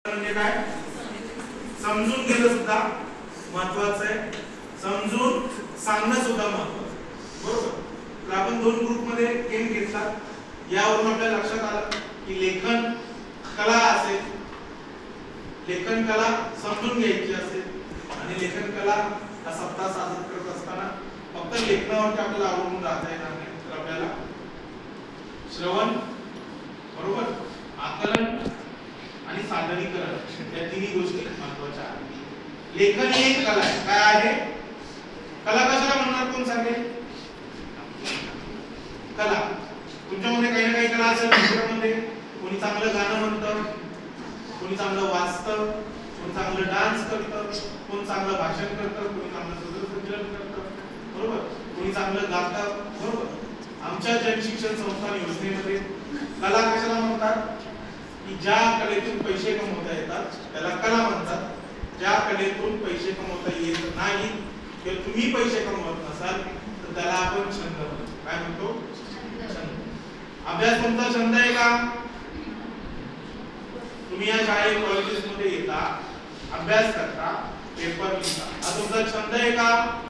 म्हणजे काय समजून घेणं सुद्धा महत्त्वाचं आहे, समजून सांगणं सुद्धा महत्त्वाचं आहे, बरोबर. तर आपण दोन ग्रुप मध्ये गेम घेतला, यावरून आपल्याला लक्षात आलं की लेखन कला असेल, लेखन कला समजून घ्यायची असेल आणि लेखन कला हा सप्ताह साजरा करत असताना फक्त लेखनावरती आपल्याला अवलंबून राहता येणार नाही, तर आपल्याला श्रवण, बरोबर, आकलन आणि सादरीकरण या तिन्ही गोष्टी महत्त्वाच्या आहेत. लेखन ही एक कला आहे. काय आहे कला? कशाला म्हणणार कोण सांगेल? कला. तुमच्यामध्ये काही ना काही कला असेल. मित्रांमध्ये कोणी चांगलं गाणं म्हणतं, कोणी चांगलं वाचतं, कोणी चांगलं डान्स करतं, कोणी चांगलं भाषण करतं, कोणी चांगलं सूत्रसंचालन करतं, बरोबर, कोणी चांगलं गातं, बरोबर. आमच्या जनशिक्षण संस्था योजनेमध्ये कला कशाला म्हणतात की ज्या कलेतून पैसे कमवता येतात त्याला कला म्हणतात. ज्या कलेतून पैसे कमवता येत नाही किंवा तुम्ही पैसे कमवत नसाल तर त्याला आपण छंद म्हणतो. काय म्हणतो? छंद. अभ्यास तुमचा छंद आहे का? तुम्ही या शाळेत कॉलेजेस मध्ये येता, अभ्यास करता, पेपर लिहिता, हा तुमचा छंद आहे का?